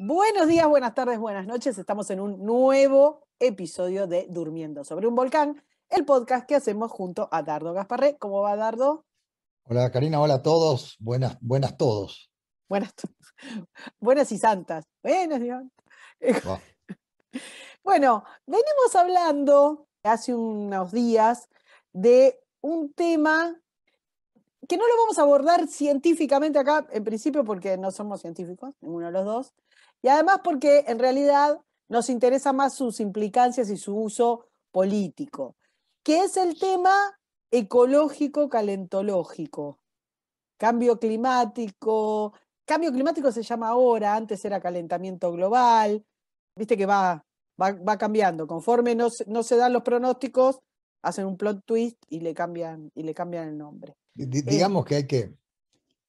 Buenos días, buenas tardes, buenas noches. Estamos en un nuevo episodio de Durmiendo sobre un volcán, el podcast que hacemos junto a Dardo Gasparré. ¿Cómo va, Dardo? Hola Karina, hola a todos, buenas todos. Buenas, buenas y santas. Buenas, Dios. Va. Bueno, venimos hablando hace unos días de un tema que no lo vamos a abordar científicamente acá, en principio porque no somos científicos, ninguno de los dos, y además porque en realidad nos interesa más sus implicancias y su uso político, que es el tema ecológico calentológico, cambio climático. Cambio climático se llama ahora, antes era calentamiento global, viste que va cambiando, conforme no se dan los pronósticos, hacen un plot twist y le cambian el nombre. Digamos que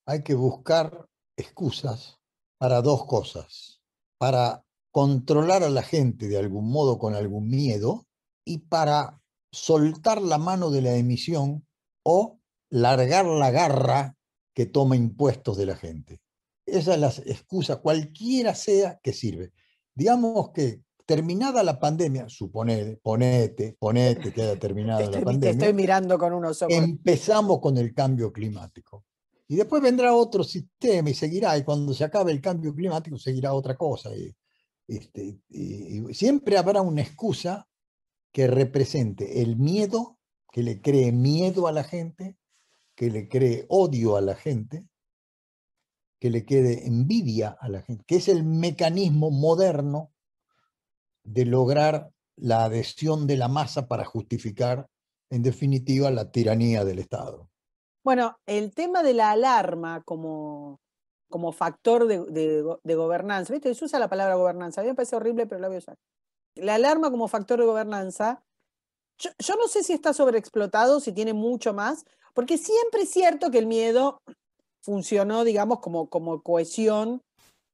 hay que buscar excusas para dos cosas, para controlar a la gente de algún modo con algún miedo y para soltar la mano de la emisión o largar la garra que toma impuestos de la gente. Esa es la excusa, cualquiera sea que sirve. Digamos que terminada la pandemia, ponete que haya terminado la Te estoy pandemia, mirando con unos ojos. empezamos con el cambio climático. Y después vendrá otro sistema y seguirá, y cuando se acabe el cambio climático seguirá otra cosa. Y siempre habrá una excusa que represente el miedo, que le cree miedo a la gente, que le cree odio a la gente, que le quede envidia a la gente, que es el mecanismo moderno de lograr la adhesión de la masa para justificar, en definitiva, la tiranía del Estado. Bueno, el tema de la alarma como factor de gobernanza, ¿viste? Se usa la palabra gobernanza, a mí me parece horrible, pero la voy a usar. La alarma como factor de gobernanza, yo no sé si está sobreexplotado, si tiene mucho más, porque siempre es cierto que el miedo funcionó, digamos, como cohesión,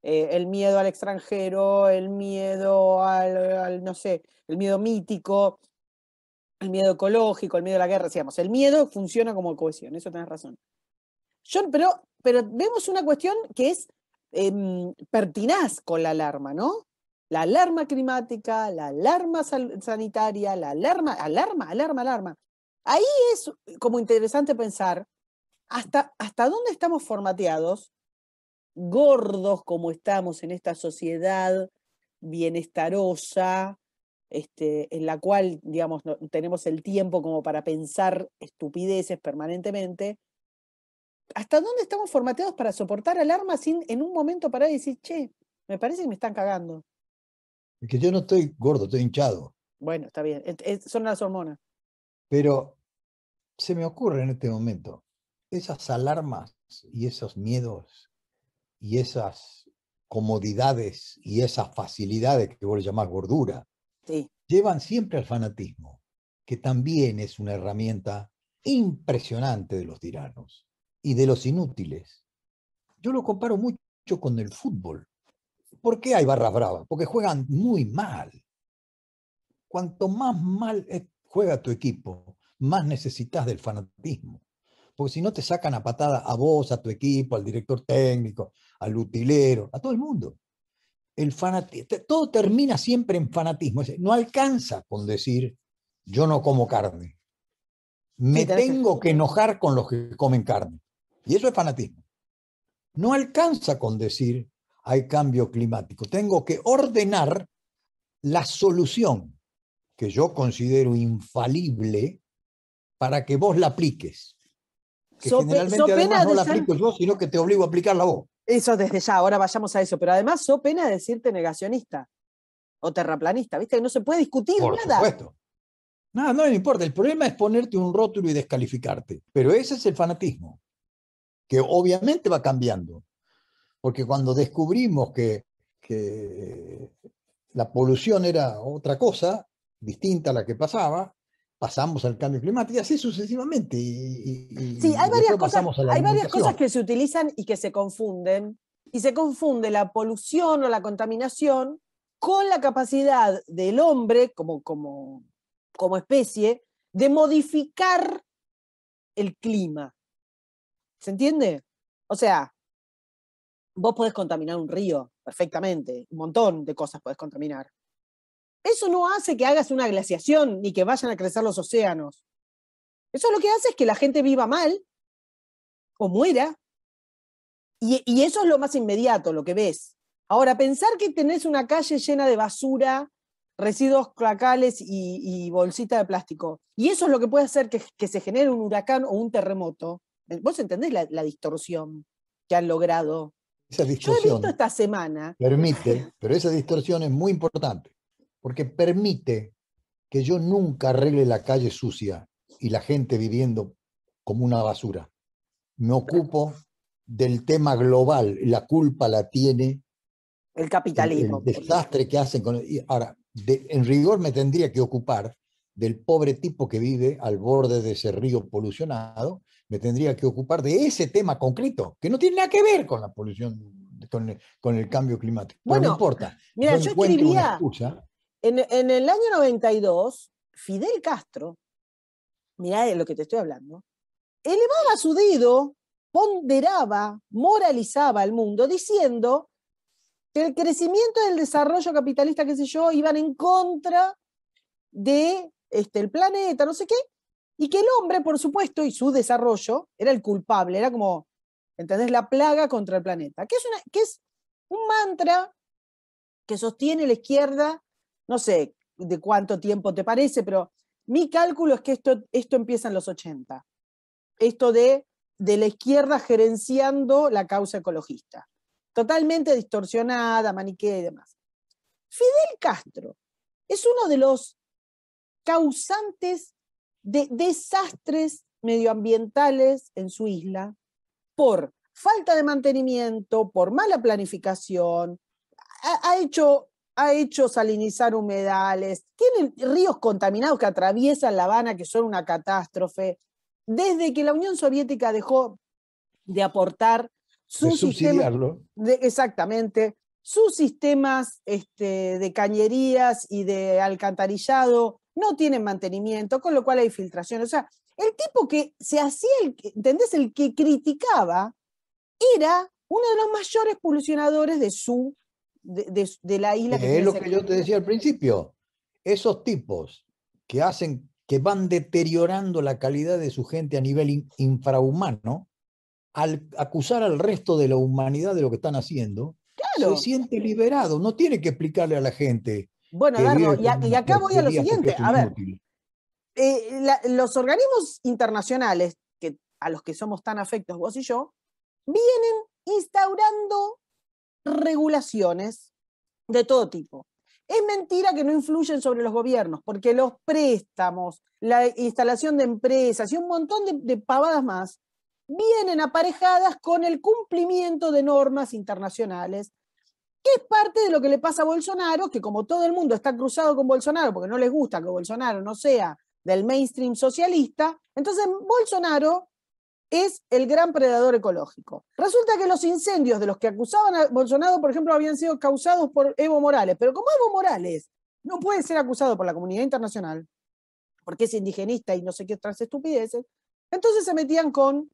el miedo al extranjero, el miedo no sé, el miedo mítico, el miedo ecológico, el miedo a la guerra, digamos, el miedo funciona como cohesión, eso tenés razón. Pero vemos una cuestión que es pertinaz con la alarma, ¿no? La alarma climática, la alarma sanitaria, la alarma. Ahí es como interesante pensar hasta dónde estamos formateados, gordos como estamos en esta sociedad bienestarosa, en la cual, digamos, no, tenemos el tiempo como para pensar estupideces permanentemente. ¿Hasta dónde estamos formateados para soportar alarmas sin en un momento parar y decir, che, me parece que me están cagando? Es que yo no estoy gordo, estoy hinchado, Bueno, está bien, son las hormonas. pero se me ocurre en este momento, esas alarmas y esos miedos y esas comodidades y esas facilidades que vos le llamás gordura, Sí. llevan siempre al fanatismo, que también es una herramienta impresionante de los tiranos y de los inútiles. Yo lo comparo mucho con el fútbol. ¿Por qué hay barras bravas? Porque juegan muy mal. Cuanto más mal juega tu equipo, más necesitas del fanatismo. Porque si no te sacan a patada a vos, a tu equipo, al director técnico, al utilero, a todo el mundo. El fanatismo, todo termina siempre en fanatismo. No alcanza con decir, yo no como carne. Sí, Me tengo que enojar con los que comen carne. Y eso es fanatismo. No alcanza con decir, hay cambio climático. Tengo que ordenar la solución que yo considero infalible para que vos la apliques. Que So generalmente además pena no de la ser, aplico yo, sino que te obligo a aplicarla vos. eso desde ya, ahora vayamos a eso, pero además so pena de decirte negacionista o terraplanista, ¿viste? Que no se puede discutir Por nada. supuesto. No, no me importa. El problema es ponerte un rótulo y descalificarte. Pero ese es el fanatismo, que obviamente va cambiando. Porque cuando descubrimos que la polución era otra cosa, distinta a la que pasaba, pasamos al cambio climático y así sucesivamente. Sí, Y después pasamos a la hay varias cosas alimentación. que se utilizan y que se confunden. Y se confunde la polución o la contaminación con la capacidad del hombre como especie de modificar el clima. ¿Se entiende? O sea, vos podés contaminar un río, perfectamente, un montón de cosas podés contaminar. Eso no hace que hagas una glaciación ni que vayan a crecer los océanos. Eso lo que hace es que la gente viva mal o muera. Y eso es lo más inmediato, lo que ves. Ahora, pensar que tenés una calle llena de basura, residuos cloacales y bolsita de plástico, y eso es lo que puede hacer que se genere un huracán o un terremoto. ¿Vos entendés la distorsión que han logrado? Esa Yo he visto distorsión esta semana... permite, pero esa distorsión es muy importante, porque permite que yo nunca arregle la calle sucia y la gente viviendo como una basura. Me ocupo del tema global, la culpa la tiene el capitalismo. el desastre que hacen con... Ahora, en rigor me tendría que ocupar del pobre tipo que vive al borde de ese río polucionado, me tendría que ocupar de ese tema concreto, que no tiene nada que ver con la polución, con el cambio climático. Pero bueno, no importa, mira, yo encuentro una excusa. En el año 92, Fidel Castro, mirá de lo que te estoy hablando, elevaba su dedo, ponderaba, moralizaba al mundo, diciendo que el crecimiento del desarrollo capitalista, qué sé yo, iban en contra de el planeta, no sé qué, y que el hombre, por supuesto, y su desarrollo, era el culpable, era como, ¿entendés? La plaga contra el planeta, que es un mantra que sostiene la izquierda, no sé de cuánto tiempo te parece, pero mi cálculo es que esto empieza en los 80. Esto de la izquierda gerenciando la causa ecologista. Totalmente distorsionada, maniquea y demás. Fidel Castro es uno de los causantes de desastres medioambientales en su isla por falta de mantenimiento, por mala planificación, ha hecho salinizar humedales, tiene ríos contaminados que atraviesan La Habana, que son una catástrofe. Desde que la Unión Soviética dejó de aportar sus sistemas, exactamente, sus sistemas de cañerías y de alcantarillado no tienen mantenimiento, con lo cual hay filtración. O sea, el tipo que se hacía, ¿entendés? El que criticaba era uno de los mayores polucionadores de la isla. Es lo que yo te decía al principio. Esos tipos que van deteriorando la calidad de su gente a nivel infrahumano, al acusar al resto de la humanidad de lo que están haciendo, claro, se siente liberado. No tiene que explicarle a la gente bueno, que Dardo, vive como y una acá voy a lo porquería porque siguiente. es un A ver, inútil. los organismos internacionales, a los que somos tan afectos vos y yo, vienen instaurando regulaciones de todo tipo. Es mentira que no influyen sobre los gobiernos, porque los préstamos, la instalación de empresas y un montón de pavadas más vienen aparejadas con el cumplimiento de normas internacionales, que es parte de lo que le pasa a Bolsonaro, que como todo el mundo está cruzado con Bolsonaro porque no les gusta que Bolsonaro no sea del mainstream socialista, entonces Bolsonaro es el gran predador ecológico. Resulta que los incendios de los que acusaban a Bolsonaro, por ejemplo, habían sido causados por Evo Morales, pero como Evo Morales no puede ser acusado por la comunidad internacional, porque es indigenista y no sé qué otras estupideces, entonces se metían con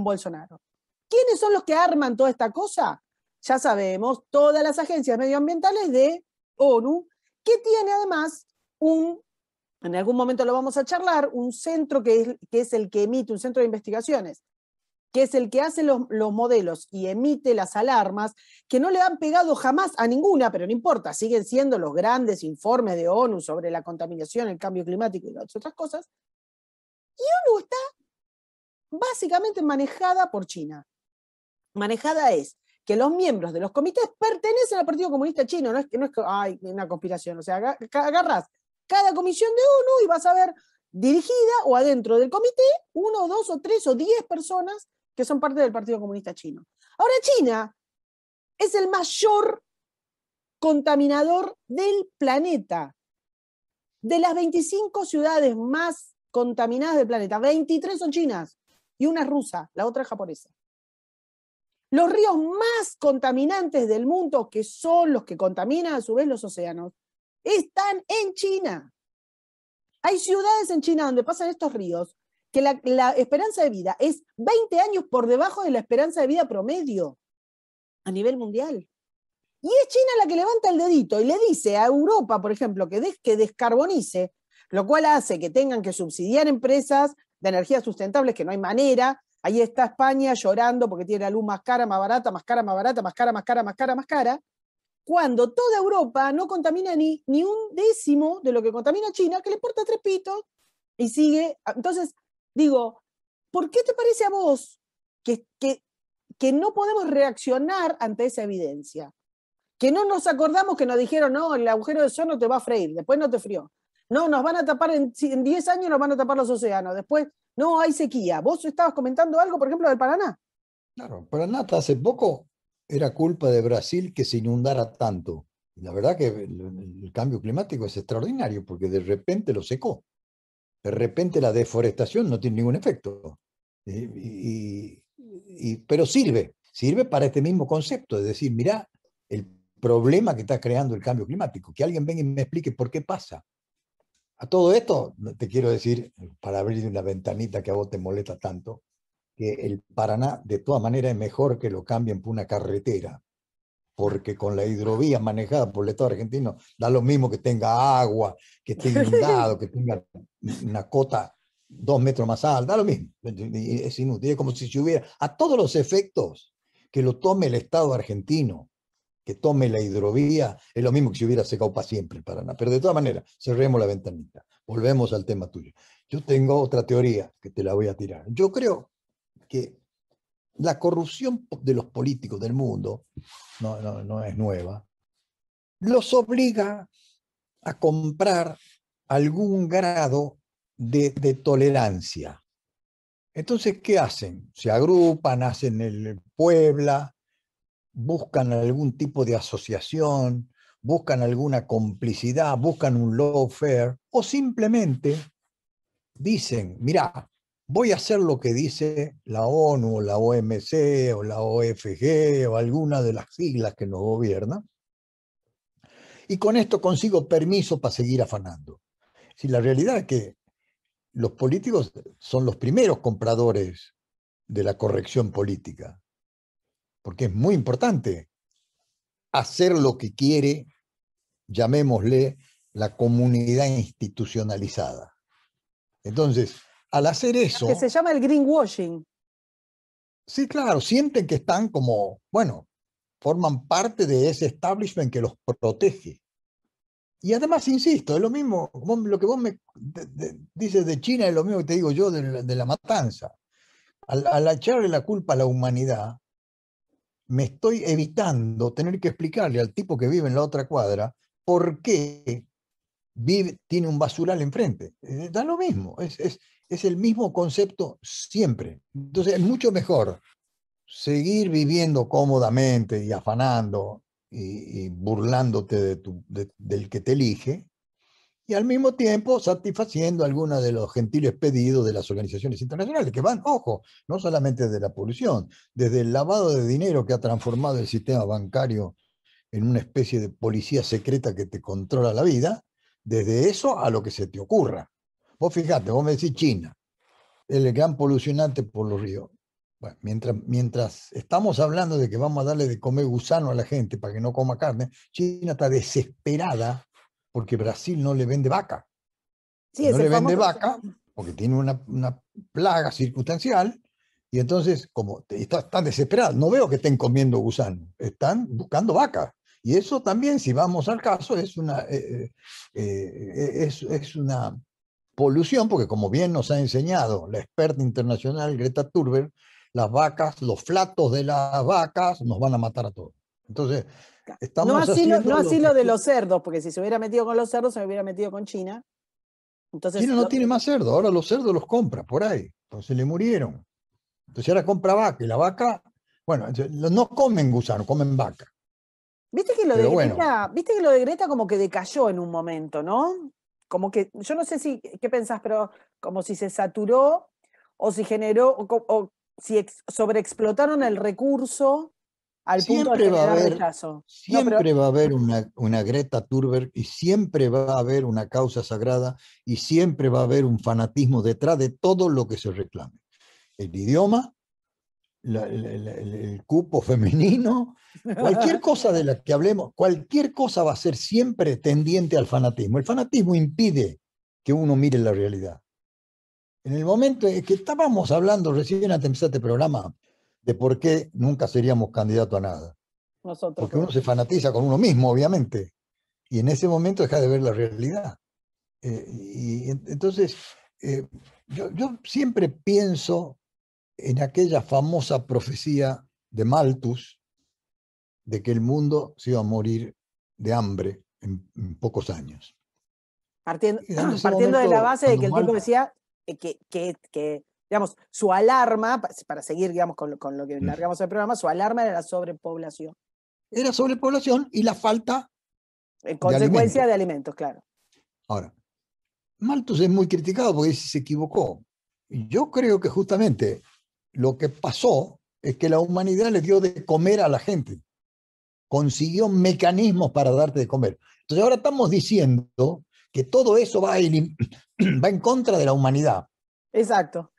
Bolsonaro. ¿Quiénes son los que arman toda esta cosa? Ya sabemos, todas las agencias medioambientales de ONU, que tiene además en algún momento lo vamos a charlar, un centro que es el que emite, un centro de investigaciones, que es el que hace los modelos y emite las alarmas, que no le han pegado jamás a ninguna, pero no importa, siguen siendo los grandes informes de ONU sobre la contaminación, el cambio climático y las otras cosas. Y ONU está básicamente manejada por China. Manejada es que los miembros de los comités pertenecen al Partido Comunista Chino, no es que hay una conspiración, o sea, agarrás cada comisión de ONU y vas a ver dirigida o adentro del comité 1, 2 o 3 o 10 personas que son parte del Partido Comunista Chino. Ahora, China es el mayor contaminador del planeta. De las 25 ciudades más contaminadas del planeta, 23 son chinas y una es rusa, la otra es japonesa. Los ríos más contaminantes del mundo, que son los que contaminan a su vez los océanos, están en China. Hay ciudades en China donde pasan estos ríos que la esperanza de vida es 20 años por debajo de la esperanza de vida promedio a nivel mundial. Y es China la que levanta el dedito y le dice a Europa, por ejemplo, que descarbonice, lo cual hace que tengan que subsidiar empresas de energías sustentables, que no hay manera. Ahí está España llorando porque tiene la luz más cara, más barata, más cara, más barata, más cara, más cara, más cara, más cara, cuando toda Europa no contamina ni un décimo de lo que contamina China, que le importa tres pitos y sigue. Entonces, digo, ¿por qué te parece a vos que no podemos reaccionar ante esa evidencia? Que no nos acordamos que nos dijeron, no, el agujero de ozono te va a freír, después no te frió. No, nos van a tapar en 10 años, nos van a tapar los océanos, después no hay sequía. ¿Vos estabas comentando algo, por ejemplo, del Paraná? Claro, Paraná hace poco era culpa de Brasil que se inundara tanto. Y la verdad que el cambio climático es extraordinario porque de repente lo secó. De repente la deforestación no tiene ningún efecto. Pero sirve para este mismo concepto, de decir, mirá el problema que está creando el cambio climático, que alguien venga y me explique por qué pasa. A todo esto, te quiero decir, para abrir una ventanita que a vos te molesta tanto, que el Paraná de todas maneras es mejor que lo cambien por una carretera, porque con la hidrovía manejada por el Estado argentino da lo mismo que tenga agua, que esté inundado, que tenga una cota 2 metros más alta, da lo mismo, es inútil, es como si se hubiera, a todos los efectos que lo tome el Estado argentino, que tome la hidrovía, es lo mismo que si hubiera secado para siempre el Paraná. Pero de todas maneras, cerremos la ventanita, volvemos al tema tuyo. Yo tengo otra teoría que te la voy a tirar. Yo creo que la corrupción de los políticos del mundo no es nueva, los obliga a comprar algún grado de tolerancia. Entonces, ¿qué hacen? Se agrupan, hacen el Puebla, buscan algún tipo de asociación, buscan alguna complicidad, buscan un lawfare, o simplemente dicen, mira, voy a hacer lo que dice la ONU, o la OMC, o la OFG, o alguna de las siglas que nos gobiernan, y con esto consigo permiso para seguir afanando. Si la realidad es que los políticos son los primeros compradores de la corrección política, porque es muy importante hacer lo que quiere, llamémosle, la comunidad institucionalizada. Entonces, al hacer eso... Que se llama el greenwashing. Sí, claro, sienten que están como, bueno, forman parte de ese establishment que los protege. Y además, insisto, es lo mismo, lo que vos me dices de China es lo mismo que te digo yo de la matanza. Al echarle la culpa a la humanidad, me estoy evitando tener que explicarle al tipo que vive en la otra cuadra por qué tiene un basural enfrente. Da lo mismo, es el mismo concepto siempre. Entonces es mucho mejor seguir viviendo cómodamente y afanando y burlándote del que te elige, y al mismo tiempo satisfaciendo algunos de los gentiles pedidos de las organizaciones internacionales, que van, ojo, no solamente de la polución, desde el lavado de dinero que ha transformado el sistema bancario en una especie de policía secreta que te controla la vida, desde eso a lo que se te ocurra. Vos fijate, vos me decís China, el gran polucionante por los ríos. Bueno, mientras estamos hablando de que vamos a darle de comer gusano a la gente para que no coma carne, China está desesperada porque Brasil no le vende vaca. Sí, no le vende famoso... vaca porque tiene una plaga circunstancial, y entonces, como están desesperados, no veo que estén comiendo gusano, están buscando vaca. Y eso también, si vamos al caso, es una polución, porque como bien nos ha enseñado la experta internacional Greta Thunberg, las vacas, los flatos de las vacas nos van a matar a todos. Entonces, estamos haciendo no así lo de los cerdos, porque si se hubiera metido con los cerdos, se hubiera metido con China. Entonces, China no tiene más cerdo, ahora los cerdos los compra por ahí, entonces le murieron. Entonces ahora compra vaca, y la vaca, bueno, no comen gusano, comen vaca. ¿Viste que lo de Pero Greta, bueno, viste que lo de Greta como que decayó en un momento, ¿no? Como que, yo no sé qué pensás, pero como si se saturó o si generó, o si sobreexplotaron el recurso al punto de siempre va a generar haber, rechazo. No, pero siempre va a haber una Greta Thunberg, y siempre va a haber una causa sagrada, y siempre va a haber un fanatismo detrás de todo lo que se reclame. El idioma, el cupo femenino, cualquier cosa de la que hablemos, cualquier cosa va a ser siempre tendiente al fanatismo. El fanatismo impide que uno mire la realidad. En el momento en que estábamos hablando recién antes de empezar este programa de por qué nunca seríamos candidatos a nada. Nosotros Porque uno dos. se fanatiza con uno mismo, obviamente, y en ese momento deja de ver la realidad. Entonces, yo siempre pienso en aquella famosa profecía de Malthus de que el mundo se iba a morir de hambre en pocos años. Partiendo, Y en ese partiendo de la momento, base de que el tipo decía digamos, su alarma, para seguir, digamos, con lo que largamos el programa, su alarma era la sobrepoblación. era sobrepoblación y la falta En de consecuencia alimentos. de alimentos, claro. Ahora, Malthus es muy criticado porque se equivocó. Y yo creo que justamente lo que pasó es que la humanidad le dio de comer a la gente. Consiguió mecanismos para darte de comer. Entonces ahora estamos diciendo que todo eso va en contra de la humanidad. Exacto.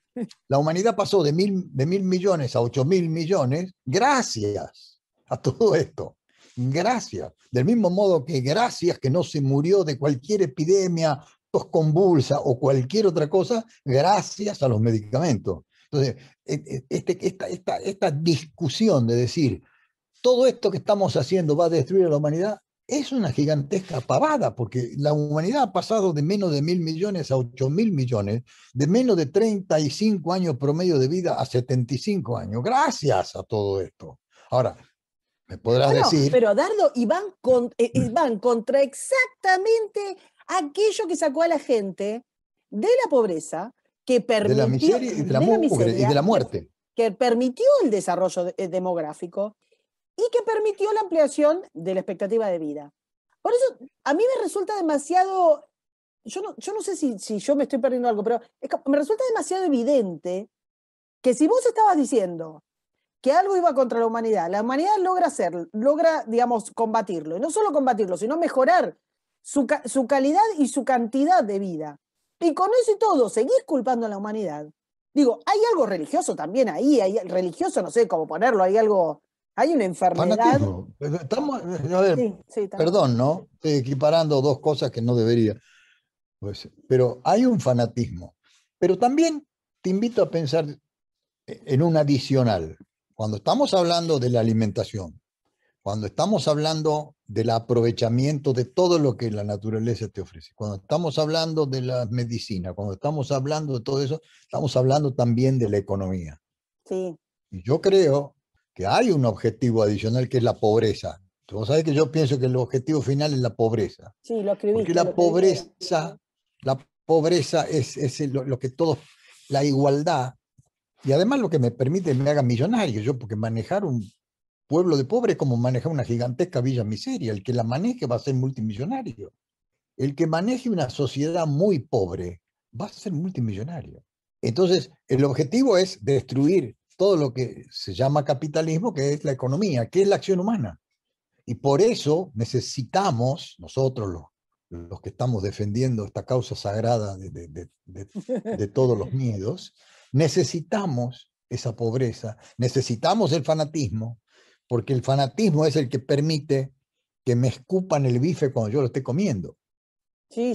La humanidad pasó de mil millones a 8.000 millones gracias a todo esto. Gracias. Del mismo modo que gracias que no se murió de cualquier epidemia, tos convulsa o cualquier otra cosa, gracias a los medicamentos. Entonces, esta discusión de decir, todo esto que estamos haciendo va a destruir a la humanidad, es una gigantesca pavada, porque la humanidad ha pasado de menos de 1.000 millones a 8.000 millones, de menos de 35 años promedio de vida a 75 años, gracias a todo esto. Ahora, me podrás decir... Pero Dardo, van contra exactamente aquello que sacó a la gente de la pobreza, que permitió... De la miseria y de la mugre y de la muerte. Que permitió el desarrollo demográfico y que permitió la ampliación de la expectativa de vida. Por eso, a mí me resulta demasiado... Yo no sé si yo me estoy perdiendo algo, pero me resulta demasiado evidente que si vos estabas diciendo que algo iba contra la humanidad logra, digamos, combatirlo. Y no solo combatirlo, sino mejorar su calidad y su cantidad de vida. Y con eso y todo, seguís culpando a la humanidad. Digo, hay algo religioso también ahí, hay religioso, no sé cómo ponerlo, hay una enfermedad. Fanatismo. Estamos, a ver, Sí, perdón, ¿no? Estoy equiparando dos cosas que no debería. Pues, pero hay un fanatismo. Pero también te invito a pensar en un adicional. Cuando estamos hablando de la alimentación, cuando estamos hablando del aprovechamiento de todo lo que la naturaleza te ofrece, cuando estamos hablando de la medicina, cuando estamos hablando de todo eso, estamos hablando también de la economía. Sí. Y yo creo que hay un objetivo adicional que es la pobreza. Vos sabés que yo pienso que el objetivo final es la pobreza. Sí, lo escribiste. Porque la pobreza es lo que todos, la igualdad, y además lo que me permite me haga millonario, yo, porque manejar un pueblo de pobres es como manejar una gigantesca villa miseria. El que la maneje va a ser multimillonario. El que maneje una sociedad muy pobre va a ser multimillonario. Entonces, el objetivo es destruir todo lo que se llama capitalismo, que es la economía, que es la acción humana. Y por eso necesitamos, nosotros los que estamos defendiendo esta causa sagrada de todos los miedos, necesitamos esa pobreza, necesitamos el fanatismo, porque el fanatismo es el que permite que me escupan el bife cuando yo lo esté comiendo. Sí.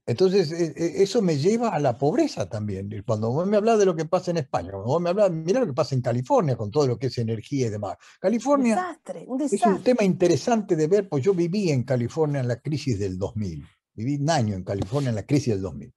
Entonces, eso me lleva a la pobreza también. Cuando vos me hablas de lo que pasa en España, cuando vos me hablas, mirá lo que pasa en California con todo lo que es energía y demás. California Un desastre. es un tema interesante de ver, pues yo viví en California en la crisis del 2000. Viví un año en California en la crisis del 2000.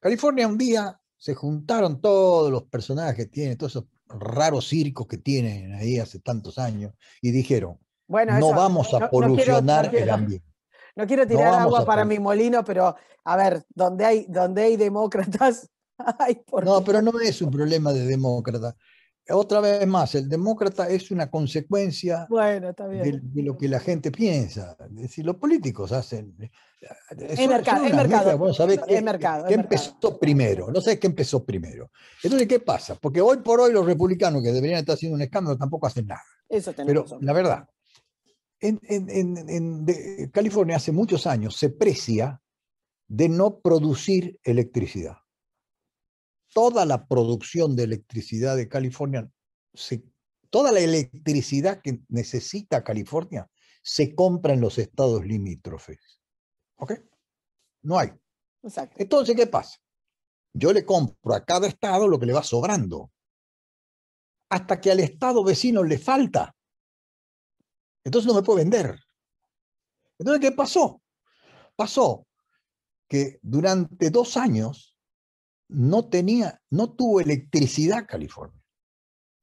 California un día se juntaron todos los personajes que tienen, todos esos raros circos que tienen ahí hace tantos años, y dijeron, bueno, no eso, vamos a polucionar el ambiente. No quiero tirar agua para mi molino, pero a ver, donde hay demócratas, hay No, pero no es un problema de demócrata. Otra vez más, el demócrata es una consecuencia bueno, está bien. de lo que la gente piensa. Es decir, los políticos hacen... Es mercado. Vamos a ver qué empezó primero. No sé qué empezó primero. Entonces, ¿qué pasa? Porque hoy por hoy los republicanos, que deberían estar haciendo un escándalo, tampoco hacen nada. Eso Pero razón. la verdad, en California hace muchos años se precia de no producir electricidad. Toda la producción de electricidad de California se, toda la electricidad que necesita California se compra en los estados limítrofes. ¿Ok? No hay. Exacto. Entonces, ¿qué pasa? Yo le compro a cada estado lo que le va sobrando, hasta que al estado vecino le falta. Entonces no me puede vender. Entonces, ¿qué pasó? Pasó que durante 2 años no tuvo electricidad California,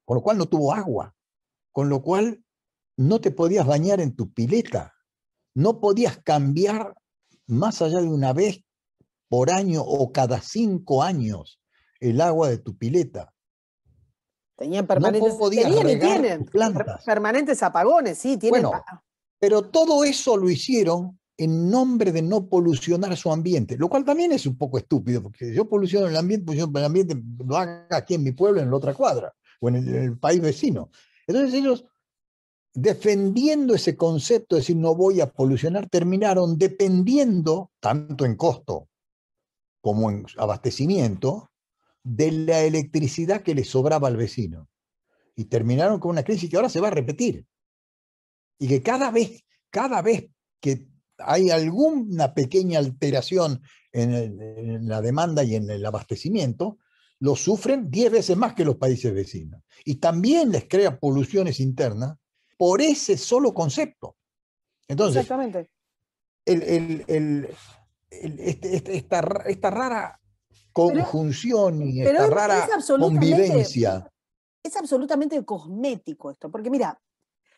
con lo cual no tuvo agua, con lo cual no te podías bañar en tu pileta, no podías cambiar más allá de una vez por año o cada 5 años el agua de tu pileta. Tenían No podías tenían y regar tienen tus plantas. permanentes apagones, sí, tienen. Bueno, pero todo eso lo hicieron en nombre de no polucionar su ambiente, lo cual también es un poco estúpido, porque yo poluciono el ambiente, pues yo el ambiente lo haga aquí en mi pueblo, en la otra cuadra, o en el país vecino. Entonces ellos, defendiendo ese concepto de decir no voy a polucionar, terminaron dependiendo, tanto en costo como en abastecimiento, de la electricidad que les sobraba al vecino. Y terminaron con una crisis que ahora se va a repetir. Y que cada vez que hay alguna pequeña alteración en la demanda y en el abastecimiento, lo sufren 10 veces más que los países vecinos. Y también les crea poluciones internas por ese solo concepto. Entonces, Exactamente. esta rara Pero, conjunción y pero esta rara convivencia. es absolutamente cosmético esto, porque mira,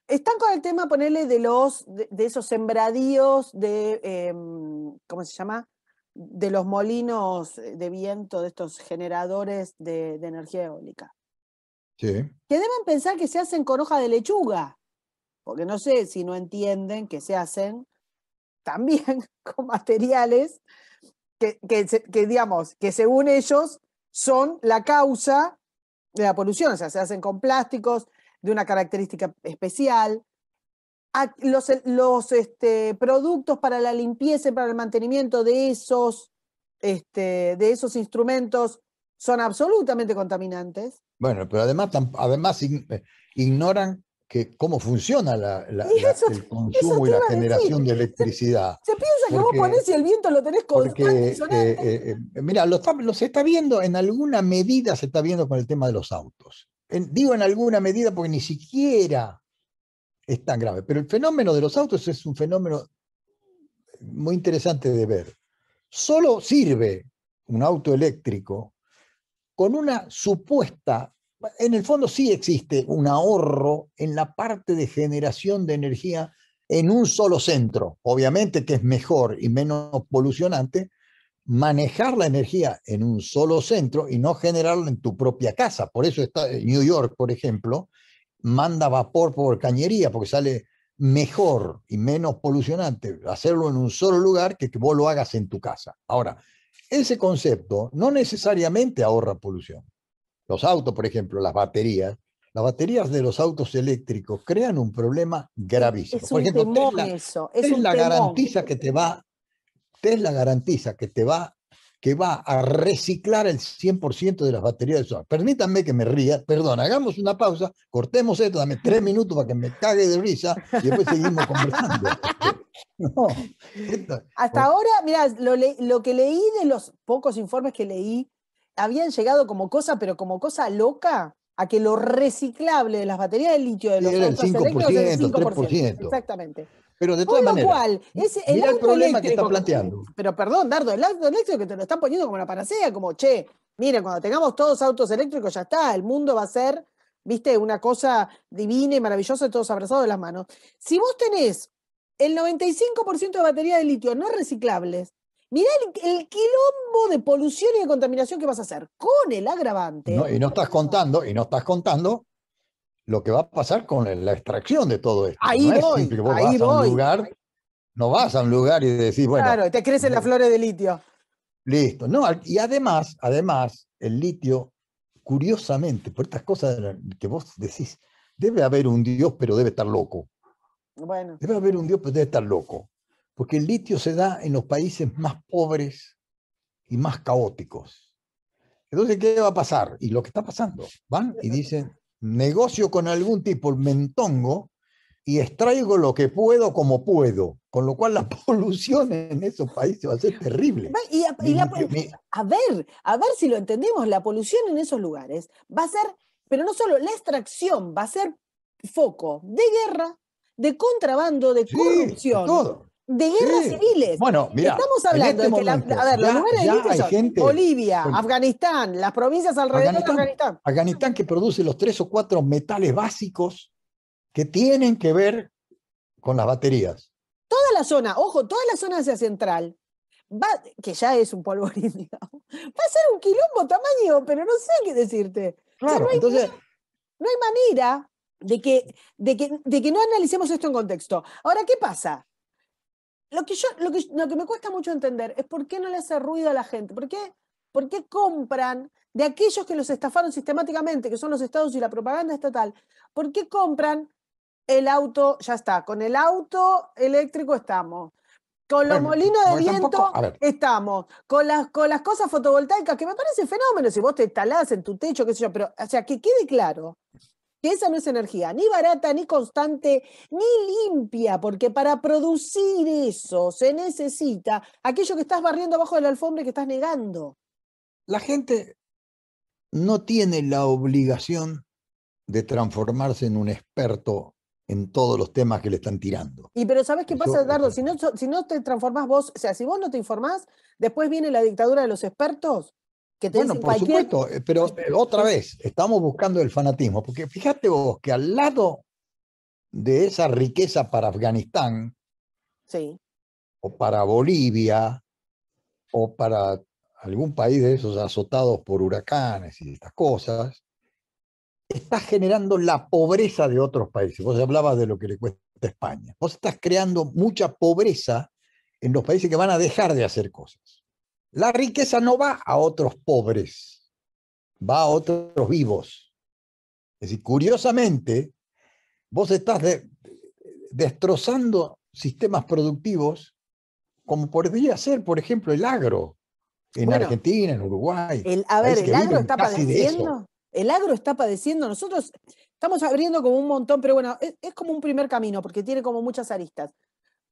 están con el tema, ponerle de esos sembradíos ¿cómo se llama? De los molinos de viento, de estos generadores de energía eólica. Sí. Que deben pensar que se hacen con hoja de lechuga, porque no sé si no entienden que se hacen también con materiales digamos, que según ellos son la causa de la polución, o sea, se hacen con plásticos de una característica especial. Los productos para la limpieza y para el mantenimiento de esos instrumentos son absolutamente contaminantes. Bueno, pero además ignoran cómo funciona el Eso consumo te y la iba a decir. generación de electricidad. Se piensa que vos ponés y el viento lo tenés constante y sonante. Mira, se está viendo, en alguna medida se está viendo con el tema de los autos. Digo en alguna medida porque ni siquiera es tan grave, pero el fenómeno de los autos es un fenómeno muy interesante de ver. Solo sirve un auto eléctrico con una supuesta, en el fondo sí existe un ahorro en la parte de generación de energía en un solo centro. Obviamente que es mejor y menos polucionante manejar la energía en un solo centro y no generarla en tu propia casa. Por eso está New York, por ejemplo, manda vapor por cañería, porque sale mejor y menos polucionante hacerlo en un solo lugar que vos lo hagas en tu casa. Ahora, ese concepto no necesariamente ahorra polución. Los autos, por ejemplo, las baterías de los autos eléctricos crean un problema gravísimo. Es Por un ejemplo, temón eso, es un Tesla temón. garantiza que va a reciclar el 100% de las baterías de solar. Permítanme que me ría, perdón, hagamos una pausa, cortemos esto, dame 3 minutos para que me cague de risa y después seguimos conversando. No, Hasta ahora, mira, lo que leí de los pocos informes que leí, habían llegado como cosa, pero como cosa loca, a que lo reciclable de las baterías de litio de los era el autos eléctricos es el 5%, 3%. Exactamente. Pero de Con todas lo maneras, cual, el mira el auto problema que está eléctrico, planteando. pero perdón, Dardo, el auto eléctrico que te lo están poniendo como la panacea, como, che, miren, cuando tengamos todos autos eléctricos ya está, el mundo va a ser, viste, una cosa divina y maravillosa, todos abrazados de las manos. Si vos tenés el 95% de baterías de litio no reciclables, mirá el quilombo de polución y de contaminación que vas a hacer con el agravante. Y no estás contando lo que va a pasar con la extracción de todo esto. No es simple que vos Ahí vas a un voy. lugar, no vas a un lugar y decís, bueno, Claro, te crecen las flores de litio. listo. No, y además, el litio, curiosamente, por estas cosas que vos decís, debe haber un Dios, pero debe estar loco. Bueno. Debe haber un Dios, pero debe estar loco. Porque el litio se da en los países más pobres y más caóticos. Entonces, ¿qué va a pasar? Y lo que está pasando, van y dicen, negocio con algún tipo, el mentongo, y extraigo lo que puedo como puedo, con lo cual la polución en esos países va a ser terrible. A ver si lo entendemos, la polución en esos lugares va a ser, pero no solo la extracción, va a ser foco de guerra, de contrabando, de corrupción, de todo. de guerras civiles. Bueno, mira, estamos hablando en este de que momento, a ver, los lugares de límite son gente, Bolivia, bueno, Afganistán, las provincias alrededor de Afganistán. Afganistán que produce los 3 o 4 metales básicos que tienen que ver con las baterías. Toda la zona, ojo, toda la zona Asia Central, que ya es un polvorín, digamos, va a ser un quilombo tamaño, pero no sé qué decirte. Claro, o sea, entonces... no hay manera de que no analicemos esto en contexto. Ahora, ¿qué pasa? Lo que me cuesta mucho entender es por qué no le hace ruido a la gente. ¿Por qué compran de aquellos que los estafaron sistemáticamente, que son los estados y la propaganda estatal? ¿Por qué compran el auto? Ya está, con el auto eléctrico estamos. Con los molinos de viento estamos. Con las cosas fotovoltaicas, que me parece fenómeno si vos te instalás en tu techo, qué sé yo, pero, o sea, que quede claro que esa no es energía ni barata, ni constante, ni limpia, porque para producir eso se necesita aquello que estás barriendo abajo de la alfombra y que estás negando. La gente no tiene la obligación de transformarse en un experto en todos los temas que le están tirando. Pero ¿sabes qué pasa, Dardo? Si no te transformás vos, o sea, si vos no te informás, después viene la dictadura de los expertos, que te dicen por supuesto, pero otra vez, estamos buscando el fanatismo, porque fíjate vos que al lado de esa riqueza para Afganistán, sí, o para Bolivia, o para algún país de esos azotados por huracanes y estas cosas, está generando la pobreza de otros países. Vos hablabas de lo que le cuesta a España. Vos estás creando mucha pobreza en los países que van a dejar de hacer cosas. La riqueza no va a otros pobres, va a otros vivos. Es decir, curiosamente, vos estás destrozando sistemas productivos como podría ser, por ejemplo, el agro en Argentina, en Uruguay. El agro está padeciendo. El agro está padeciendo. Nosotros estamos abriendo como un montón, pero bueno, es como un primer camino porque tiene como muchas aristas.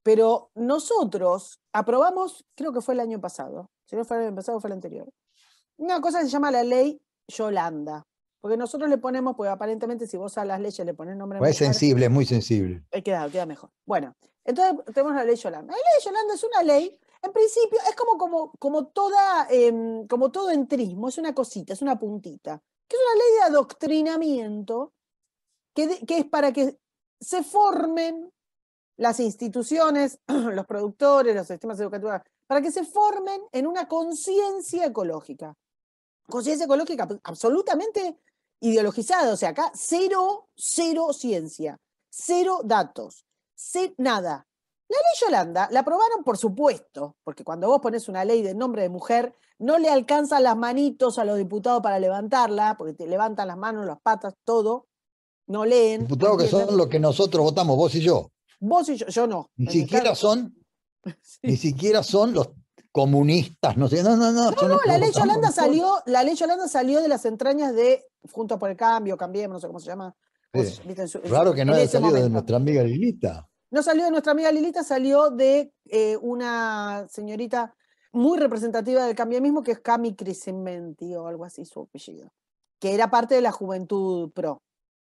Pero nosotros aprobamos, creo que fue el año pasado, si no fue el año pasado, fue el anterior, una cosa que se llama la ley Yolanda. Porque nosotros le ponemos, pues aparentemente si vos a las leyes le pones nombre de mujer, es sensible, es muy sensible. Queda mejor. Bueno, entonces tenemos la ley Yolanda. La ley Yolanda es una ley, en principio, es como todo entrismo, es una cosita, es una puntita, que es una ley de adoctrinamiento que es para que se formen las instituciones, los productores, los sistemas educativos, para que se formen en una conciencia ecológica. Conciencia ecológica absolutamente ideologizada, o sea, acá cero ciencia, cero datos, nada. La ley Yolanda la aprobaron, por supuesto, porque cuando vos pones una ley de nombre de mujer, no le alcanzan las manitos a los diputados para levantarla, porque te levantan las manos, las patas, todo, no leen. Diputados que son los que nosotros votamos, vos y yo. Vos y yo no. Ni siquiera son los comunistas, no sé, no. La ley Yolanda salió de las entrañas de Juntos por el Cambio, Cambiemos, no sé cómo se llama. Sí. Claro que no haya salido de nuestra amiga Lilita. No salió de nuestra amiga Lilita, salió de una señorita muy representativa del cambiamismo, que es Cami Crismenti, o algo así su apellido, que era parte de la Juventud Pro.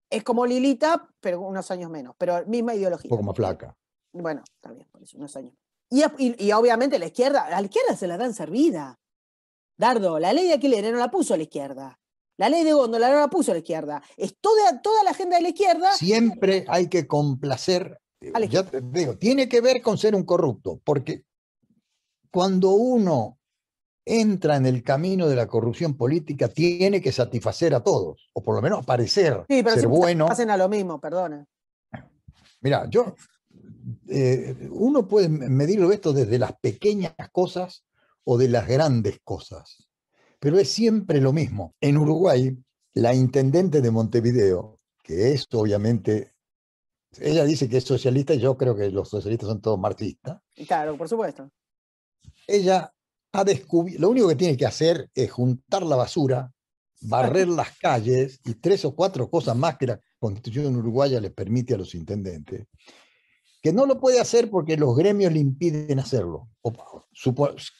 Es como Lilita, pero unos años menos, pero misma ideología. Un poco más flaca. Bueno, está bien, por eso, unos años. Y obviamente a la izquierda se la dan servida. Dardo, la ley de alquileres no la puso a la izquierda. La ley de góndola no la puso a la izquierda. Es toda la agenda de la izquierda. Siempre hay que complacer. Ya te digo, tiene que ver con ser un corrupto, porque cuando uno entra en el camino de la corrupción política, tiene que satisfacer a todos, o por lo menos parecer ser bueno. Hacen a lo mismo, perdona. Mira, uno puede medirlo esto desde las pequeñas cosas o de las grandes cosas, pero es siempre lo mismo. En Uruguay, la intendente de Montevideo, que es obviamente, ella dice que es socialista y yo creo que los socialistas son todos marxistas. Claro, por supuesto. Ella ha descubierto, lo único que tiene que hacer es juntar la basura barrer las calles y 3 o 4 cosas más que la Constitución uruguaya les permite a los intendentes, que no lo puede hacer porque los gremios le impiden hacerlo.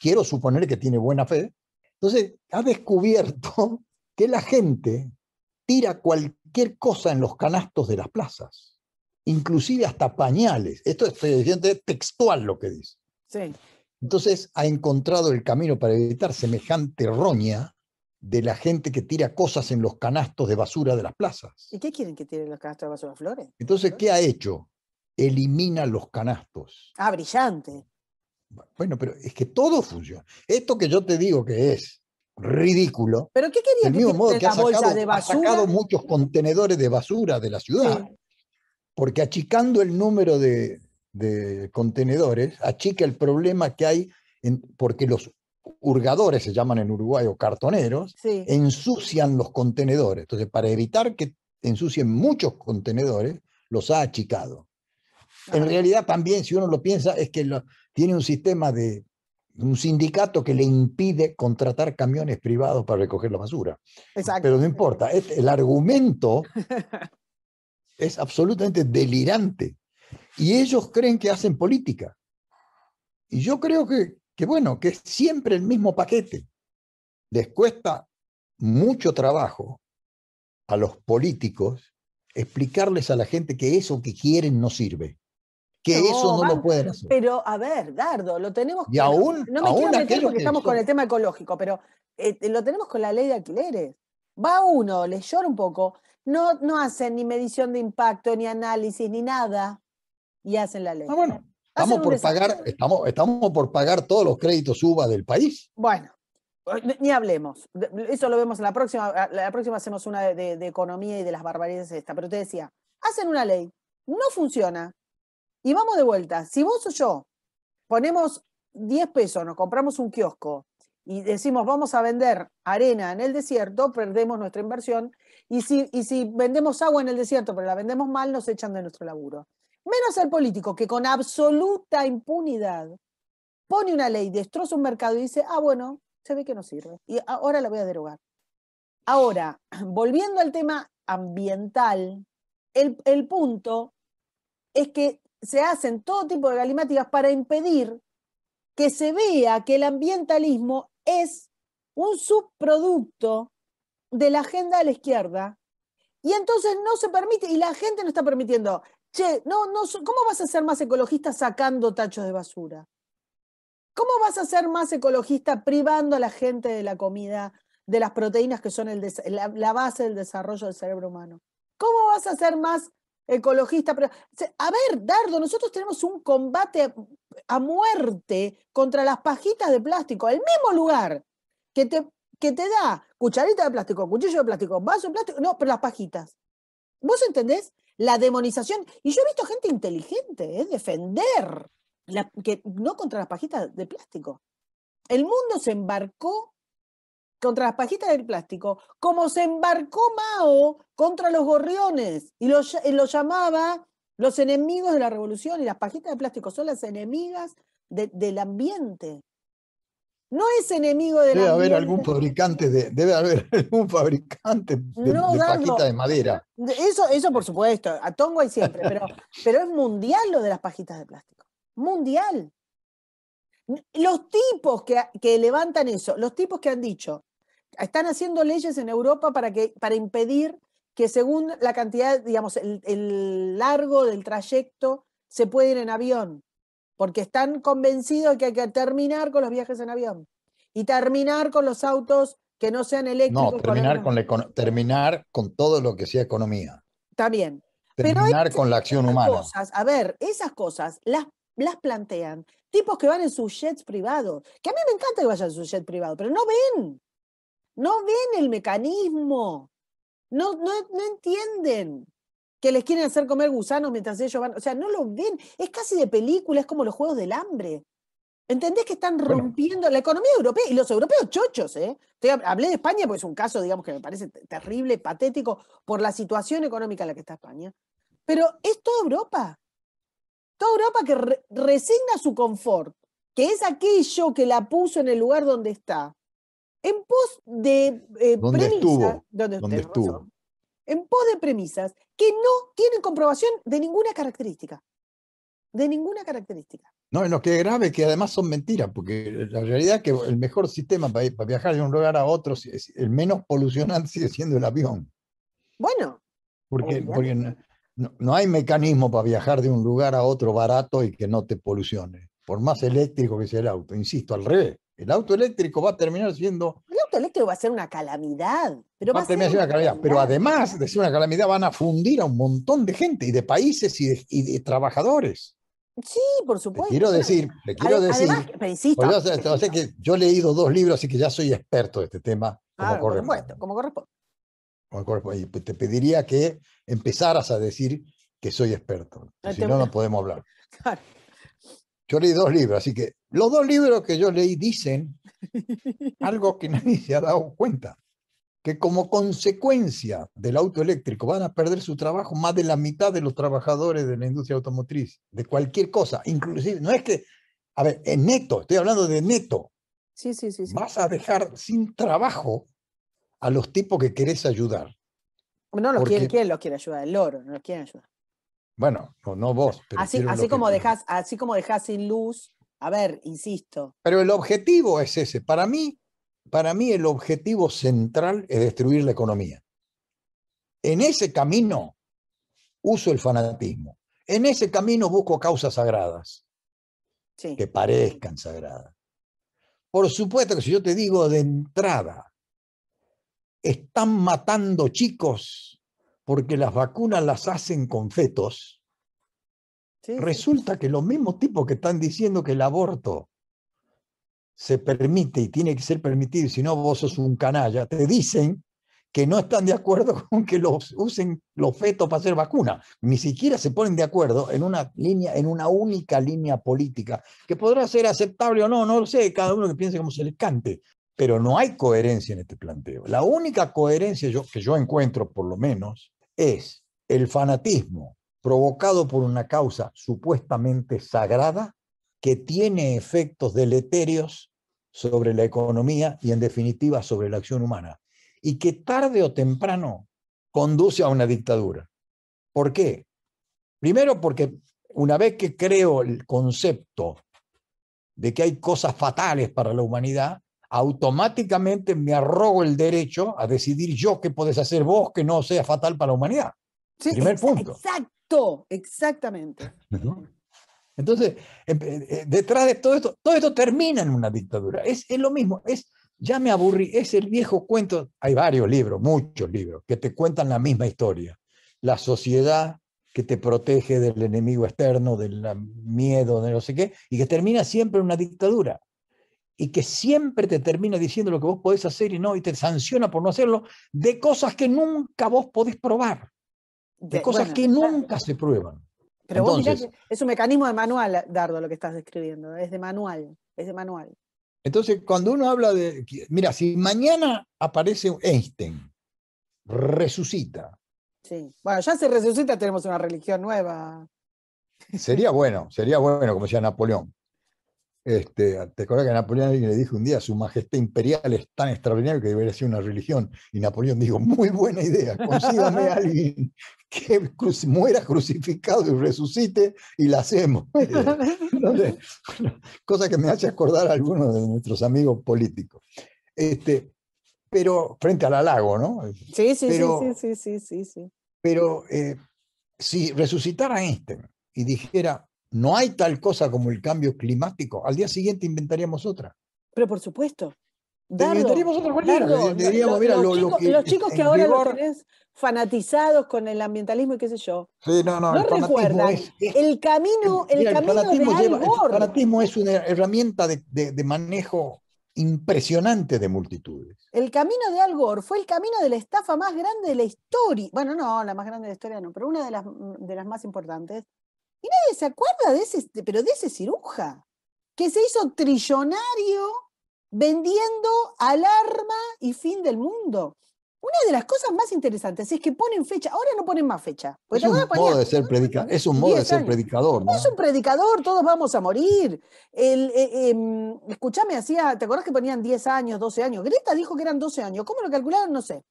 Quiero suponer que tiene buena fe. Entonces, ha descubierto que la gente tira cualquier cosa en los canastos de las plazas, inclusive hasta pañales. Esto estoy diciendo textual lo que dice. Sí. Entonces ha encontrado el camino para evitar semejante roña de la gente que tira cosas en los canastos de basura de las plazas. ¿Y qué quieren que tiren los canastos de basura? ¿Flores? Entonces, ¿qué ha hecho? Elimina los canastos. Ah, brillante. Bueno, pero es que todo funciona. Esto que yo te digo que es ridículo, ¿Pero qué quería del que mismo modo tiren que las bolsas de ha basura? sacado muchos contenedores de basura de la ciudad, Sí. porque achicando el número de contenedores, achica el problema que hay, porque los hurgadores, se llaman en Uruguay, o cartoneros, Sí. ensucian los contenedores. Entonces, para evitar que ensucien muchos contenedores, los ha achicado. En realidad también, si uno lo piensa, es que tiene un sistema de un sindicato que le impide contratar camiones privados para recoger la basura. Exacto. Pero no importa, el argumento es absolutamente delirante. Y ellos creen que hacen política. Y yo creo bueno, que es siempre el mismo paquete. Les cuesta mucho trabajo a los políticos explicarles a la gente que eso que quieren no sirve, que eso no lo pueden hacer. Pero, a ver, Dardo, lo tenemos... Y aún, no me quiero meter porque que estamos con el tema ecológico, pero lo tenemos con la ley de alquileres. Va uno, le llora un poco, no hacen ni medición de impacto, ni análisis, ni nada, y hacen la ley. Bueno, Hacen estamos por pagar todos los créditos UBA del país. Bueno, ni hablemos. Eso lo vemos en la próxima. La próxima hacemos una de economía y de las barbaridades esta. Pero te decía, hacen una ley, no funciona. Y vamos de vuelta. Si vos o yo ponemos 10 pesos, nos compramos un kiosco y decimos vamos a vender arena en el desierto, perdemos nuestra inversión. Y si vendemos agua en el desierto, pero la vendemos mal, nos echan de nuestro laburo. Menos el político que con absoluta impunidad pone una ley, destroza un mercado y dice, bueno, se ve que no sirve. Y ahora la voy a derogar. Ahora, volviendo al tema ambiental, el punto es que se hacen todo tipo de galimáticas para impedir que se vea que el ambientalismo es un subproducto de la agenda de la izquierda y entonces no se permite, y la gente no está permitiendo. Che, ¿cómo vas a ser más ecologista sacando tachos de basura? ¿Cómo vas a ser más ecologista privando a la gente de la comida, de las proteínas que son la base del desarrollo del cerebro humano? ¿Cómo vas a ser más ecologista? A ver, Dardo, nosotros tenemos un combate a muerte contra las pajitas de plástico, el mismo lugar que te da cucharita de plástico, cuchillo de plástico, vaso de plástico, no, pero las pajitas. ¿Vos entendés? La demonización. Y yo he visto gente inteligente defender. Que no contra las pajitas de plástico. El mundo se embarcó contra las pajitas de plástico, como se embarcó Mao contra los gorriones, y lo llamaba los enemigos de la revolución, y las pajitas de plástico son las enemigas del ambiente. No es enemigo del ambiente. Debe haber algún fabricante de pajitas de madera. Eso por supuesto, a Tongo hay siempre, pero es mundial lo de las pajitas de plástico. Mundial. Los tipos que levantan eso, los tipos que han dicho, están haciendo leyes en Europa para impedir que según la cantidad, digamos, el largo del trayecto se puede ir en avión, porque están convencidos de que hay que terminar con los viajes en avión y terminar con los autos que no sean eléctricos. No, terminar con todo lo que sea economía. Está bien. Terminar con la acción humana. Esas cosas las plantean tipos que van en sus jets privados, que a mí me encanta que vayan en sus jets privados, pero no ven el mecanismo, no entienden que les quieren hacer comer gusanos mientras ellos van, o sea, no lo ven, es casi de película, es como los Juegos del Hambre. ¿Entendés que están rompiendo la economía europea? Y los europeos chochos, ¿eh? Hablé de España porque es un caso, digamos, que me parece terrible, patético, por la situación económica en la que está España. Pero es toda Europa. Toda Europa que resigna su confort, que es aquello que la puso en el lugar donde está. en pos de ¿Dónde premisas, estuvo? donde ¿Dónde tenés estuvo? razón, en pos de premisas que no tienen comprobación de ninguna característica. De ninguna característica. No, lo que es grave es que además son mentiras, porque la realidad es que el mejor sistema para viajar de un lugar a otro, el menos polucionante sigue siendo el avión. Bueno, Porque obviamente. no hay mecanismo para viajar de un lugar a otro barato y que no te polucione. Por más eléctrico que sea el auto. Insisto, al revés. El auto eléctrico va a terminar siendo. El auto eléctrico va a ser una calamidad, pero Va va a a ser terminar siendo una una calamidad. Pero calamidad. además de ser una calamidad, van a fundir a un montón de gente y de países y de trabajadores. Sí, por Te supuesto. quiero Bueno, decir, te quiero además, decir, pero insisto, pues yo sé que yo he leído 2 libros, así que ya soy experto de este tema como claro, por corresponde. supuesto, como corresponde. Y te pediría que empezaras a decir que soy experto. Si no, no podemos hablar. Claro. Yo leí 2 libros, así que los 2 libros que yo leí dicen algo que nadie se ha dado cuenta, que como consecuencia del auto eléctrico van a perder su trabajo más de la mitad de los trabajadores de la industria automotriz, de cualquier cosa, inclusive, no es que, a ver, en neto, estoy hablando de neto, Sí, sí, sí, sí. vas a dejar sin trabajo a los tipos que querés ayudar, No los quieren, porque, ¿quién los quiere ayudar? El loro, no los quieren ayudar. bueno, no vos, pero Así, quiero así lo que... como dejás sin luz, a ver, insisto. Pero el objetivo es ese, para mí el objetivo central es destruir la economía. En ese camino uso el fanatismo. En ese camino busco causas sagradas, Sí. que parezcan sagradas. Por supuesto que si yo te digo de entrada, están matando chicos porque las vacunas las hacen con fetos, Sí, sí. resulta que los mismos tipos que están diciendo que el aborto se permite y tiene que ser permitido, si no vos sos un canalla, te dicen que no están de acuerdo con que los usen los fetos para hacer vacuna. Ni siquiera se ponen de acuerdo en una línea, en una única línea política, que podrá ser aceptable o no, no lo sé, cada uno que piense como se le cante, pero no hay coherencia en este planteo. La única coherencia que yo encuentro, por lo menos, es el fanatismo provocado por una causa supuestamente sagrada que tiene efectos deleterios sobre la economía y en definitiva sobre la acción humana, y que tarde o temprano conduce a una dictadura. ¿Por qué? Primero porque una vez que creo el concepto de que hay cosas fatales para la humanidad, automáticamente me arrogo el derecho a decidir yo qué podés hacer vos que no sea fatal para la humanidad. Sí, Primer punto. exacto, exactamente. ¿No? Entonces, detrás de todo esto termina en una dictadura. Es lo mismo, ya me aburrí, es el viejo cuento. Hay varios libros, muchos libros, que te cuentan la misma historia. La sociedad que te protege del enemigo externo, del miedo, de no sé qué, y que termina siempre en una dictadura. Y que siempre te termina diciendo lo que vos podés hacer y no, y te sanciona por no hacerlo, de cosas que nunca vos podés probar, de cosas Bueno, que nunca se prueban. pero vos mirá Entonces, que es un mecanismo de manual, Dardo, lo que estás describiendo. Es de manual, es de manual. Entonces, cuando uno habla de, mira, si mañana aparece Einstein, resucita, Sí. Bueno, ya se resucita, tenemos una religión nueva. sería bueno, como decía Napoleón. ¿Te acuerdas que Napoleón alguien le dijo un día, su majestad imperial es tan extraordinario que debería ser una religión? Y Napoleón dijo, muy buena idea, consígame a alguien que muera crucificado y resucite y la hacemos. Entonces, cosa que me hace acordar a algunos de nuestros amigos políticos. Pero frente al halago, ¿no? Sí, sí, sí, sí, Pero, sí, sí, sí, sí. pero si resucitara Einstein y dijera, no hay tal cosa como el cambio climático, al día siguiente inventaríamos otra. Pero por supuesto. Dardo, Inventaríamos otra cualquiera. Dardo, Diríamos, mira, lo que los chicos que en ahora los rigor. tenés fanatizados con el ambientalismo y qué sé yo, Sí, no, no el fanatismo recuerdan el mira, camino de Al el Gore. fanatismo es una herramienta de manejo impresionante de multitudes. El camino de Al Gore fue el camino de la estafa más grande de la historia. Bueno, no, la más grande de la historia no, pero una de las más importantes. Y nadie se acuerda pero de ese ciruja, que se hizo trillonario vendiendo alarma y fin del mundo. Una de las cosas más interesantes es que ponen fecha, ahora no ponen más fecha. Porque Es te acuerdas, un modo ponían de ser predicador, es un modo de 10 ser años. predicador, Es un ¿no? predicador, todos vamos a morir. Escuchame, ¿te acordás que ponían 10 años, 12 años? Greta dijo que eran 12 años. ¿Cómo lo calcularon? No sé.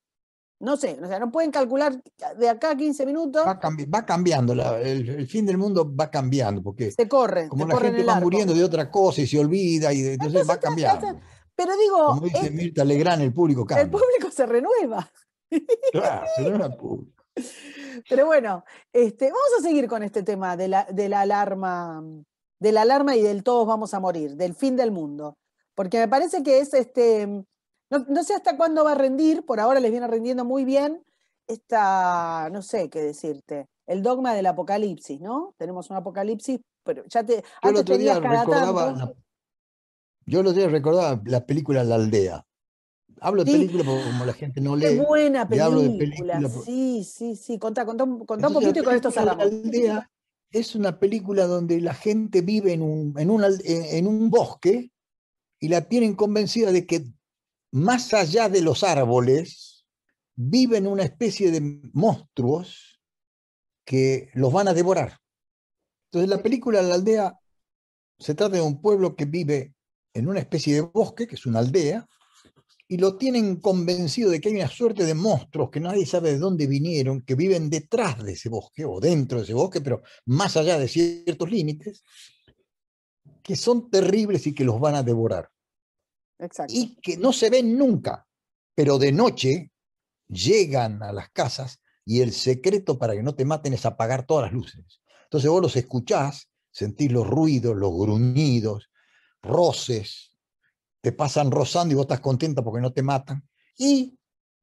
No sé. O sea, no pueden calcular de acá a 15 minutos. Va cambiando, el fin del mundo va cambiando, porque Se corre, como te la corren gente el va arco. muriendo de otra cosa y se olvida, y entonces Entonces, va cambiando. pero Como digo, dice Mirta Legrand, el público el cambia. público se renueva. Claro, se renueva el público. Pero bueno, vamos a seguir con este tema de la alarma y del todos vamos a morir, del fin del mundo. Porque me parece que es no sé hasta cuándo va a rendir, por ahora les viene rindiendo muy bien no sé qué decirte, el dogma del apocalipsis, ¿no? Tenemos un apocalipsis, pero Yo el antes otro tenías día cada recordaba, tanto. yo el otro día recordaba la película La Aldea. Hablo de Sí, película porque como la gente no qué lee, buena y hablo de película, película. sí, sí, sí, contá un Entonces la poquito y con esto película La cerramos. Aldea es una película donde la gente vive en un bosque y la tienen convencida de que más allá de los árboles viven una especie de monstruos que los van a devorar. Entonces la película La Aldea se trata de un pueblo que vive en una especie de bosque, que es una aldea, y lo tienen convencido de que hay una suerte de monstruos que nadie sabe de dónde vinieron, que viven detrás de ese bosque o dentro de ese bosque, pero más allá de ciertos límites, que son terribles y que los van a devorar. Exacto. Y que no se ven nunca, pero de noche llegan a las casas y el secreto para que no te maten es apagar todas las luces. Entonces vos los escuchás, sentís los ruidos, los gruñidos, roces, te pasan rozando y vos estás contenta porque no te matan. Y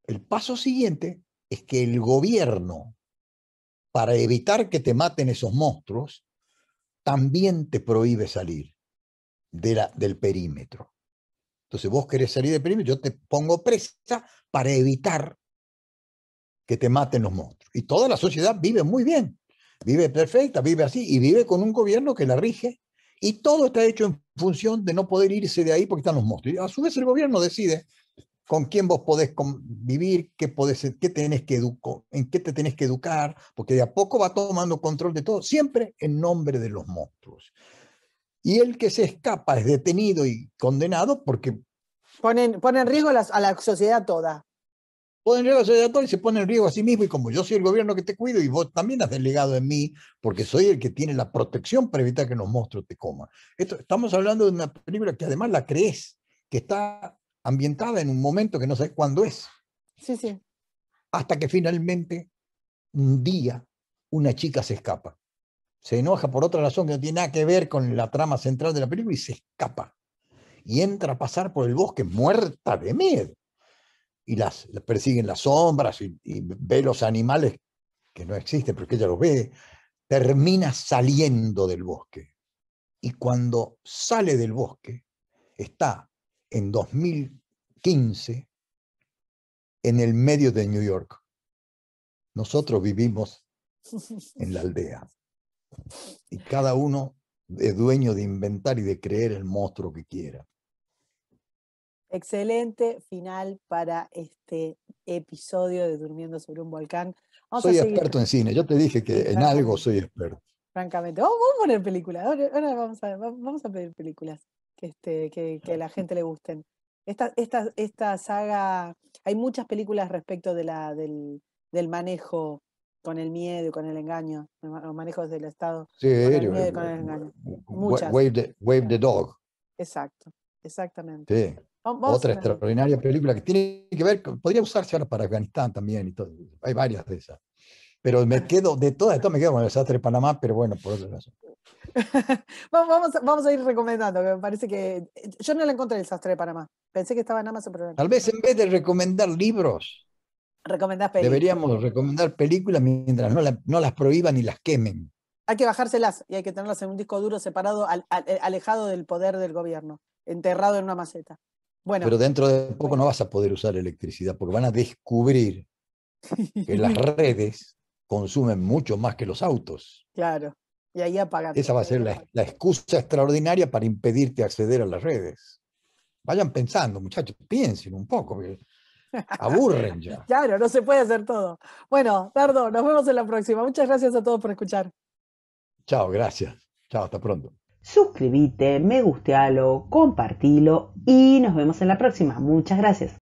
el paso siguiente es que el gobierno, para evitar que te maten esos monstruos, también te prohíbe salir del perímetro. Entonces vos querés salir del perímetro, yo te pongo presa para evitar que te maten los monstruos. Y toda la sociedad vive muy bien, vive perfecta, vive así, y vive con un gobierno que la rige, y todo está hecho en función de no poder irse de ahí porque están los monstruos. Y a su vez el gobierno decide con quién vos podés vivir, qué tenés que en qué te tenés que educar, porque de a poco va tomando control de todo, siempre en nombre de los monstruos. Y el que se escapa es detenido y condenado porque Pone en riesgo a la sociedad toda. pueden llegar a ser actor y se pone en riesgo a sí mismo, y como yo soy el gobierno que te cuido y vos también has delegado en mí, porque soy el que tiene la protección para evitar que los monstruos te coman. Estamos hablando de una película que además la crees, que está ambientada en un momento que no sabes cuándo es, Sí, sí. hasta que finalmente un día una chica se escapa. Se enoja por otra razón que no tiene nada que ver con la trama central de la película y se escapa. Y entra a pasar por el bosque muerta de miedo. Y las persiguen las sombras y ve los animales que no existen, pero que ella los ve, termina saliendo del bosque. Y cuando sale del bosque, está en 2015 en el medio de New York. Nosotros vivimos en la aldea. Y cada uno es dueño de inventar y de creer el monstruo que quiera. Excelente final para este episodio de Durmiendo sobre un volcán. Vamos a Soy seguir, experto en cine. Yo te dije sí, que en algo francamente, soy experto. francamente. Vamos a poner películas. Ahora vamos a pedir películas que a la gente le gusten. Esta saga, hay muchas películas respecto del manejo con el miedo y con el engaño, los manejos del Estado Sí, con el miedo y con el engaño. Muchas. Wave the Dog. Exacto, exactamente. Sí. Vamos Otra a ver. extraordinaria película que tiene que ver, podría usarse ahora para Afganistán también y todo. Hay varias de esas. Pero me Bueno, quedo, de todas estas me quedo con el desastre de Panamá, pero bueno, por otra razón. vamos a ir recomendando, que me parece que yo no la encontré el sastre de Panamá. Pensé que estaba en Amazon, pero no. Tal vez en vez de recomendar libros, Recomendás películas. deberíamos recomendar películas mientras no las prohíban y las quemen. Hay que bajárselas y hay que tenerlas en un disco duro separado, alejado del poder del gobierno, enterrado en una maceta. Bueno, Pero dentro de poco no vas a poder usar electricidad porque van a descubrir que las redes consumen mucho más que los autos. claro. Y ahí apagan. Esa va a ser la excusa extraordinaria para impedirte acceder a las redes. Vayan pensando, muchachos, piensen un poco. Aburren ya. Claro, no se puede hacer todo. Bueno, Dardo, nos vemos en la próxima. Muchas gracias a todos por escuchar. Chao, gracias. Chao, hasta pronto. Suscríbete, me gustealo, compartilo y nos vemos en la próxima. Muchas gracias.